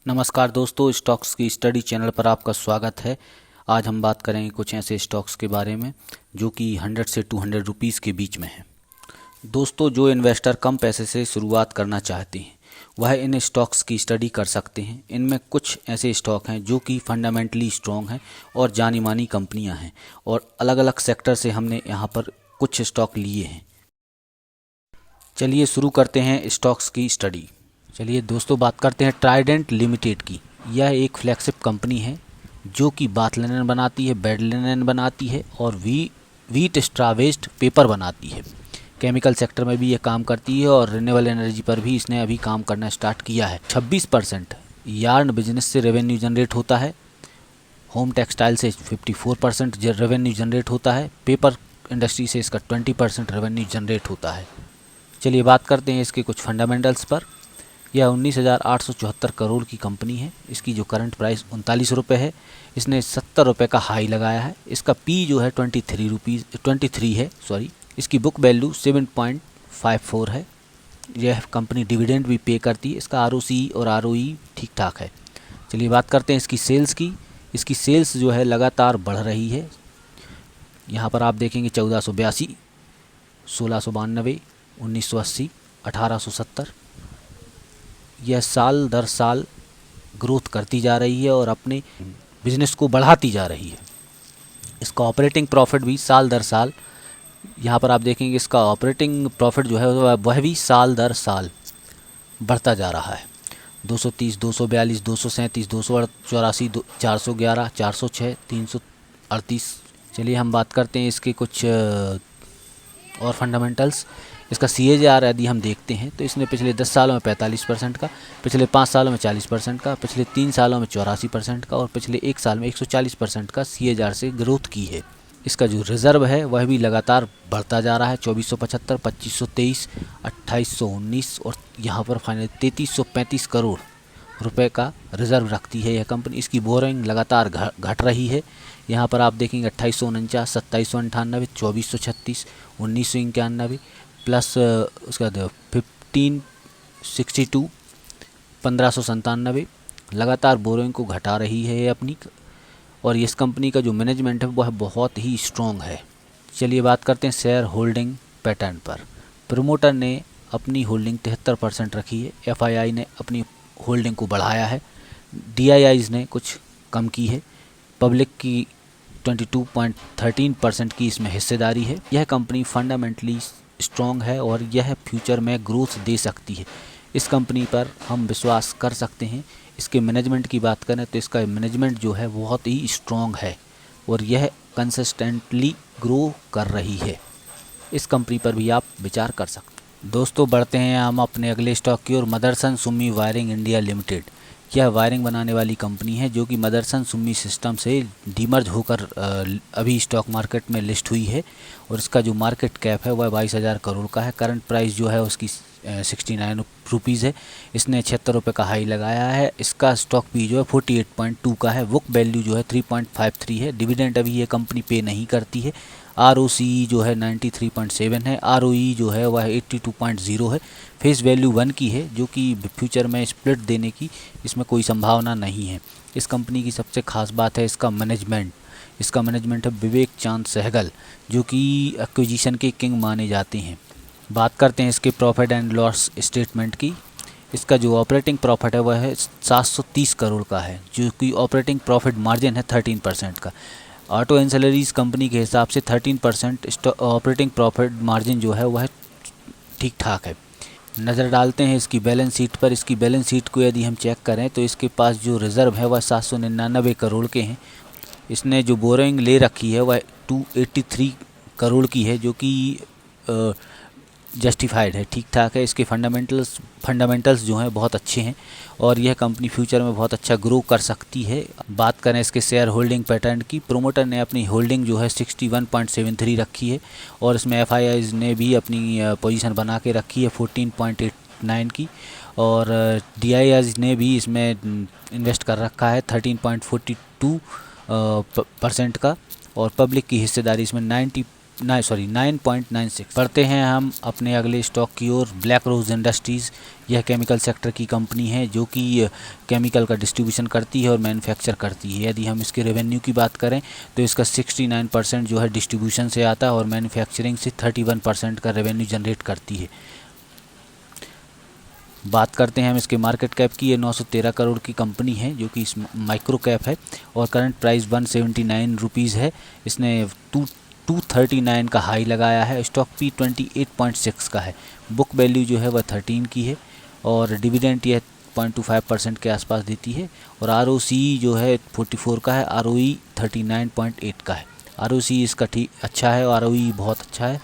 नमस्कार दोस्तों, स्टॉक्स की स्टडी चैनल पर आपका स्वागत है। आज हम बात करेंगे कुछ ऐसे स्टॉक्स के बारे में जो कि 100 से 200 रुपीज़ के बीच में हैं। दोस्तों, जो इन्वेस्टर कम पैसे से शुरुआत करना चाहते हैं वह इन स्टॉक्स की स्टडी कर सकते हैं। इनमें कुछ ऐसे स्टॉक हैं जो कि फंडामेंटली स्ट्रॉन्ग हैं और जानी मानी कंपनियां हैं, और अलग अलग सेक्टर से हमने यहाँ पर कुछ स्टॉक लिए हैं। चलिए शुरू करते हैं स्टॉक्स की स्टडी। चलिए दोस्तों, बात करते हैं ट्राइडेंट लिमिटेड की। यह एक फ्लैगशिप कंपनी है जो कि बाथ लिनन बनाती है, बेड लिनन बनाती है और व्हीट स्ट्रा वेस्ट पेपर बनाती है। केमिकल सेक्टर में भी ये काम करती है और रिन्यूएबल एनर्जी पर भी इसने अभी काम करना स्टार्ट किया है। 26% यार्न बिजनेस से रेवेन्यू जनरेट होता है। होम टेक्सटाइल से 54% रेवेन्यू जनरेट होता है। पेपर इंडस्ट्री से इसका 20% रेवेन्यू जनरेट होता है। चलिए बात करते हैं इसके कुछ फंडामेंटल्स पर। यह 19,874 करोड़ की कंपनी है। इसकी जो करंट प्राइस 39 रुपये है। इसने 70 रुपये का हाई लगाया है। इसका पी जो है 23 है सॉरी। इसकी बुक वैल्यू 7.54 है। यह कंपनी डिविडेंड भी पे करती है। इसका आरओसी और आरओई ठीक ठाक है। चलिए बात करते हैं इसकी सेल्स की। इसकी सेल्स जो है लगातार बढ़ रही है। यहाँ पर आप देखेंगे 1482, 1692, 1980, 1870। यह साल दर साल ग्रोथ करती जा रही है और अपने बिजनेस को बढ़ाती जा रही है। इसका ऑपरेटिंग प्रॉफिट भी साल दर साल, यहाँ पर आप देखेंगे इसका ऑपरेटिंग प्रॉफिट जो है वह भी साल दर साल बढ़ता जा रहा है। 230, 242, 237, 284, 411, 406, 338। चलिए हम बात करते हैं इसके कुछ और फंडामेंटल्स। इसका CAGR यदि हम देखते हैं तो इसने पिछले 10 सालों में 45% का, पिछले 5 सालों में 40% का, पिछले 3 सालों में 84% का और पिछले 1 साल में 140% का CAGR से ग्रोथ की है। इसका जो रिज़र्व है वह भी लगातार बढ़ता जा रहा है। 2475, 2523, 2819 और यहाँ पर फाइनल 3335 करोड़ रुपए का रिज़र्व रखती है यह कंपनी। इसकी बोरिंग लगातार घट रही है। यहाँ पर आप देखेंगे 2849, 2798, 2436, 1991 प्लस उसका 1562, 1597 लगातार बोरिंग को घटा रही है अपनी। और इस कंपनी का जो मैनेजमेंट है वह बहुत ही स्ट्रॉन्ग है। चलिए बात करते हैं शेयर होल्डिंग पैटर्न पर। प्रमोटर ने अपनी होल्डिंग 73% रखी है। FII ने अपनी होल्डिंग को बढ़ाया है। DIIs ने कुछ कम की है। पब्लिक की 22.13% की इसमें हिस्सेदारी है। यह कंपनी फंडामेंटली स्ट्रॉन्ग है और यह फ्यूचर में ग्रोथ दे सकती है। इस कंपनी पर हम विश्वास कर सकते हैं। इसके मैनेजमेंट की बात करें तो इसका मैनेजमेंट जो है बहुत ही स्ट्रॉन्ग है और यह कंसिस्टेंटली ग्रो कर रही है। इस कंपनी पर भी आप विचार कर सकते हैं। दोस्तों, बढ़ते हैं हम अपने अगले स्टॉक की ओर। Motherson Sumi wiring India limited. यह वायरिंग बनाने वाली कंपनी है जो कि मदरसन सुमी सिस्टम से डीमर्ज होकर अभी स्टॉक मार्केट में लिस्ट हुई है और इसका जो मार्केट कैप है वह 22,000 करोड़ का है। करंट प्राइस जो है उसकी 69 रुपीज़ है। इसने 76 रुपये का हाई लगाया है। इसका स्टॉक भी जो है 48.2 का है। बुक वैल्यू जो है 3.53 है। डिविडेंड अभी ये कंपनी पे नहीं करती है। ROCE जो है 93.7 है। ROE जो है वह 82.0 है। फेस वैल्यू 1 की है जो कि फ्यूचर में स्प्लिट देने की इसमें कोई संभावना नहीं है। इस कंपनी की सबसे खास बात है इसका मैनेजमेंट। इसका मैनेजमेंट है विवेक चांद सहगल जो कि एक्विजिशन के किंग माने जाते हैं। बात करते हैं इसके प्रॉफिट एंड लॉस स्टेटमेंट की। इसका जो ऑपरेटिंग प्रॉफिट है वह है 730 करोड़ का है जो कि ऑपरेटिंग प्रॉफिट मार्जिन है 13% का। ऑटो एंसिलरीज कंपनी के हिसाब से 13% ऑपरेटिंग प्रॉफिट मार्जिन जो है वह ठीक ठाक है। नज़र डालते हैं इसकी बैलेंस शीट पर। इसकी बैलेंस शीट को यदि हम चेक करें तो इसके पास जो रिज़र्व है वह 799 करोड़ के हैं। इसने जो बोरिंग ले रखी है वह 283 करोड़ की है जो कि जस्टिफाइड है, ठीक ठाक है। इसके फंडामेंटल्स जो हैं बहुत अच्छे हैं और यह कंपनी फ्यूचर में बहुत अच्छा ग्रो कर सकती है। बात करें इसके शेयर होल्डिंग पैटर्न की। प्रोमोटर ने अपनी होल्डिंग जो है 61.73 रखी है और इसमें FIIs ने भी अपनी पोजीशन बना के रखी है 14.89 की और DIIs ने भी इसमें इन्वेस्ट कर रखा है 13.42% का और पब्लिक की हिस्सेदारी इसमें 9.96। बढ़ते हैं हम अपने अगले स्टॉक की ओर, ब्लैक रोज इंडस्ट्रीज़। यह केमिकल सेक्टर की कंपनी है जो कि केमिकल का डिस्ट्रीब्यूशन करती है और मैन्युफैक्चर करती है। यदि हम इसके रेवेन्यू की बात करें तो इसका 69% जो है डिस्ट्रीब्यूशन से आता है और मैन्युफैक्चरिंग से 31% का रेवेन्यू जनरेट करती है। बात करते हैं हम इसके मार्केट कैप की। ये 913 करोड़ की कंपनी है जो कि इस माइक्रो कैप है और करंट प्राइस 179 रुपीज़ है। इसने 239 का हाई लगाया है। स्टॉक पी 28.6 का है। बुक वैल्यू जो है वह 13 की है और डिविडेंड यह 0.25% के आसपास देती है और ROCE जो है 44 का है। ROE 39.8 का है। ROCE इसका ठीक अच्छा है और ROE बहुत अच्छा है।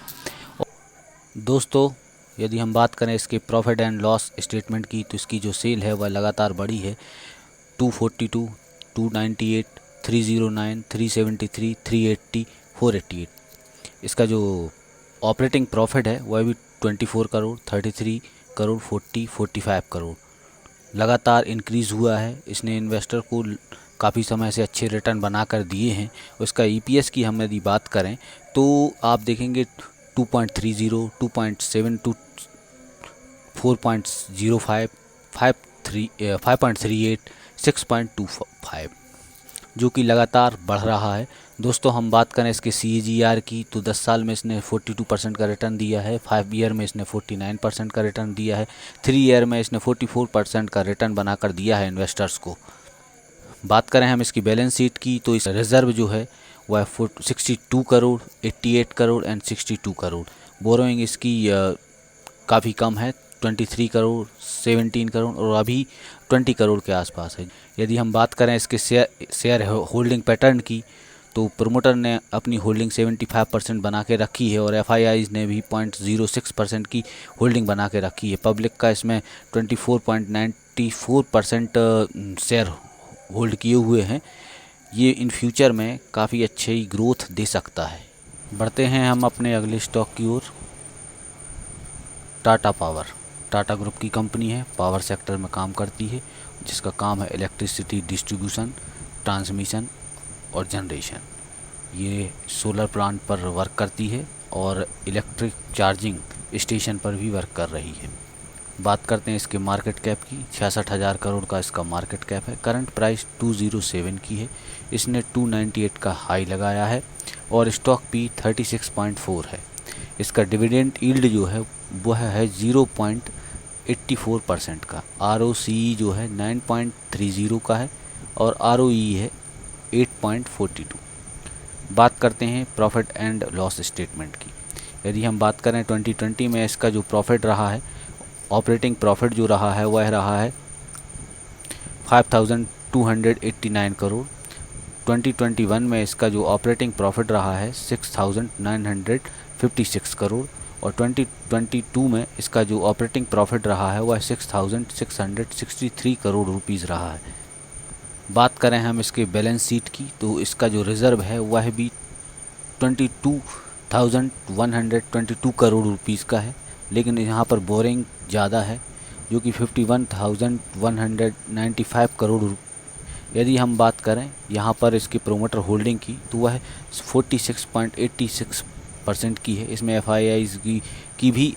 दोस्तों, यदि हम बात करें इसके प्रॉफिट एंड लॉस स्टेटमेंट की तो इसकी जो सेल है वह लगातार बढ़ी है। 242, 298, 309, 373, 380, 488। इसका जो ऑपरेटिंग प्रॉफिट है वह भी 24 करोड़, 33 करोड़, 40, 45 करोड़ लगातार इंक्रीज़ हुआ है। इसने इन्वेस्टर को काफ़ी समय से अच्छे रिटर्न बना कर दिए हैं। उसका EPS की हम यदि बात करें तो आप देखेंगे 2.30, 2.72, 4.05, 5.38, 6.25 जो कि लगातार बढ़ रहा है। दोस्तों, हम बात करें इसके CAGR की तो 10 साल में इसने 42% का रिटर्न दिया है। 5 ईयर में इसने 49% का रिटर्न दिया है। 3 ईयर में इसने 44% का रिटर्न बनाकर दिया है इन्वेस्टर्स को। बात करें हम इसकी बैलेंस शीट की तो इस रिजर्व जो है वह 62 करोड़, 88 करोड़ एंड 62 करोड़। बोरोइंग इसकी काफ़ी कम है, 23 करोड़, 17 करोड़ और अभी 20 करोड़ के आसपास है। यदि हम बात करें इसके शेयर होल्डिंग पैटर्न की तो प्रोमोटर ने अपनी होल्डिंग 75% बना के रखी है और FIIs ने भी 0.06% की होल्डिंग बना के रखी है। पब्लिक का इसमें 24.94% शेयर होल्ड किए हुए हैं। ये इन फ्यूचर में काफ़ी अच्छी ग्रोथ दे सकता है। बढ़ते हैं हम अपने अगले स्टॉक की ओर, टाटा पावर। टाटा ग्रुप की कंपनी है, पावर सेक्टर में काम करती है जिसका काम है इलेक्ट्रिसिटी डिस्ट्रीब्यूशन, ट्रांसमिशन और जनरेशन। ये सोलर प्लांट पर वर्क करती है और इलेक्ट्रिक चार्जिंग स्टेशन पर भी वर्क कर रही है। बात करते हैं इसके मार्केट कैप की। 66,000 करोड़ का इसका मार्केट कैप है। करंट प्राइस 207 की है। इसने 298 का हाई लगाया है और स्टॉक पी 36.4 है। इसका डिविडेंड यील्ड जो है वह है 0.84% का। ROCE जो है 9.30 का है और ROE है 8.42। बात करते हैं प्रॉफिट एंड लॉस स्टेटमेंट की। यदि हम बात करें 2020 में इसका जो प्रॉफिट रहा है, ऑपरेटिंग प्रॉफिट जो रहा है वह रहा है 5,289 करोड़। 2021 में इसका जो ऑपरेटिंग प्रॉफिट रहा है 6,956 करोड़ और 2022 में इसका जो ऑपरेटिंग प्रॉफिट रहा है वह 6,663 करोड़ रुपीज़ रहा है। बात करें हम इसके बैलेंस शीट की तो इसका जो रिज़र्व है वह भी 22,122 करोड़ रुपीज़ का है, लेकिन यहाँ पर बोरिंग ज़्यादा है जो कि 51,195 करोड़। यदि हम बात करें यहाँ पर इसकी प्रोमोटर होल्डिंग की तो वह 46.86% की है। इसमें FIIs की भी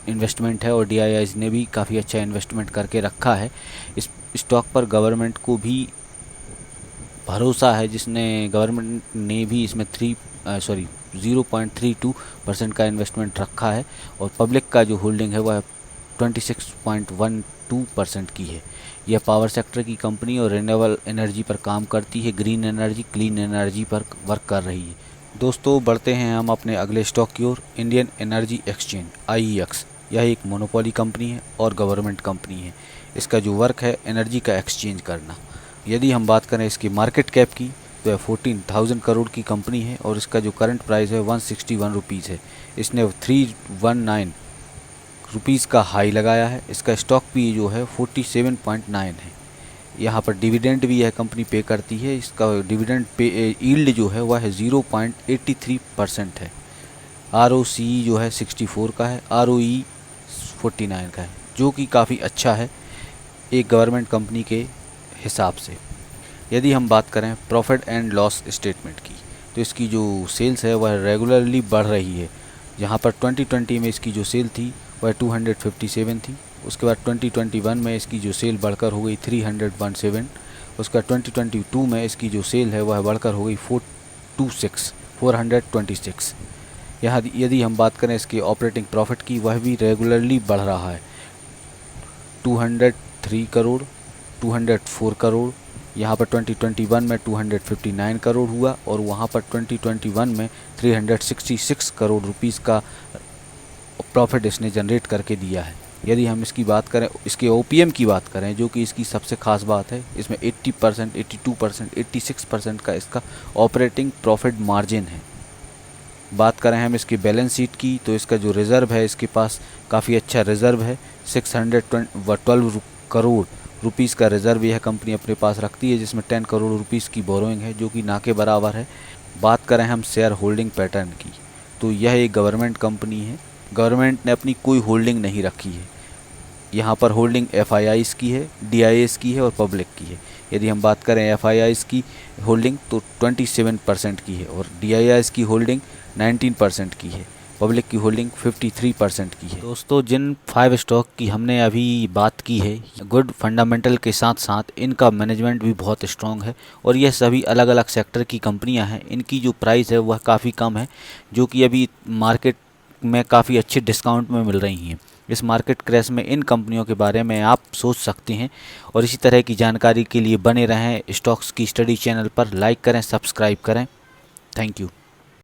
इन्वेस्टमेंट है और DIIs ने भी काफ़ी अच्छा इन्वेस्टमेंट करके रखा है। इस स्टॉक पर गवर्नमेंट को भी भरोसा है, जिसने गवर्नमेंट ने भी इसमें 0.32% का इन्वेस्टमेंट रखा है और पब्लिक का जो होल्डिंग है वह 26.12% की है। यह पावर सेक्टर की कंपनी और रिन्यूएबल एनर्जी पर काम करती है। ग्रीन एनर्जी, क्लीन एनर्जी पर वर्क कर रही है। दोस्तों, बढ़ते हैं हम अपने अगले स्टॉक की ओर, इंडियन एनर्जी एक्सचेंज IEX। यह एक मोनोपोली कंपनी है और गवर्नमेंट कंपनी है। इसका जो वर्क है एनर्जी का एक्सचेंज करना। यदि हम बात करें इसकी मार्केट कैप की तो 14,000 करोड़ की कंपनी है और इसका जो करंट प्राइस है 161 रुपीज़ है। इसने 319 रुपीज़ का हाई लगाया है। इसका स्टॉक पी जो है 47.9 है। यहाँ पर डिविडेंड भी यह कंपनी पे करती है। इसका डिविडेंड पे यील्ड जो है वह है 0.83% है। ROCE जो है 64 का है। ROE 49 का है, जो कि काफ़ी अच्छा है एक गवर्नमेंट कंपनी के हिसाब से। यदि हम बात करें प्रॉफिट एंड लॉस स्टेटमेंट की तो इसकी जो सेल्स है वह रेगुलरली बढ़ रही है। जहाँ पर 2020 में इसकी जो सेल थी वह 257 थी, उसके बाद 2021 में इसकी जो सेल बढ़कर हो गई 317, उसके बाद 2022 में इसकी जो सेल है वह बढ़कर हो गई 426। यहाँ यदि हम बात करें इसके ऑपरेटिंग प्रॉफिट की, वह भी रेगुलरली बढ़ रहा है। 203 करोड़, 204 करोड़, यहाँ पर 2021 में 259 करोड़ हुआ और वहाँ पर 2021 में 366 करोड़ रुपीस का प्रॉफिट इसने जनरेट करके दिया है। यदि हम इसकी बात करें, इसके ओपीएम की बात करें, जो कि इसकी सबसे खास बात है, इसमें 80%, 82%, 86% का इसका ऑपरेटिंग प्रॉफिट मार्जिन है। बात करें हम इसकी बैलेंस शीट की, तो इसका जो रिज़र्व है, इसके पास काफ़ी अच्छा रिज़र्व है। 612 करोड़ रुपीस का रिज़र्व यह कंपनी अपने पास रखती है, जिसमें 10 करोड़ रुपीस की बोरोइंग है, जो कि ना के बराबर है। बात करें हम शेयर होल्डिंग पैटर्न की, तो यह एक गवर्नमेंट कंपनी है। गवर्नमेंट ने अपनी कोई होल्डिंग नहीं रखी है। यहाँ पर होल्डिंग एफआईआईज़ की है, डीआईएस की है और पब्लिक की है। यदि हम बात करें एफआईआईज़ की होल्डिंग तो 27% की है और डीआईएस की होल्डिंग 19% की है, पब्लिक की होल्डिंग 53% की है। दोस्तों, जिन 5 स्टॉक की हमने अभी बात की है, गुड फंडामेंटल के साथ साथ इनका मैनेजमेंट भी बहुत स्ट्रॉन्ग है और यह सभी अलग अलग सेक्टर की कंपनियां हैं। इनकी जो प्राइस है वह काफ़ी कम है, जो कि अभी मार्केट में काफ़ी अच्छे डिस्काउंट में मिल रही हैं। इस मार्केट क्रैश में इन कंपनियों के बारे में आप सोच सकते हैं। और इसी तरह की जानकारी के लिए बने रहें स्टॉक्स की स्टडी चैनल पर। लाइक करें, सब्सक्राइब करें। Thank you.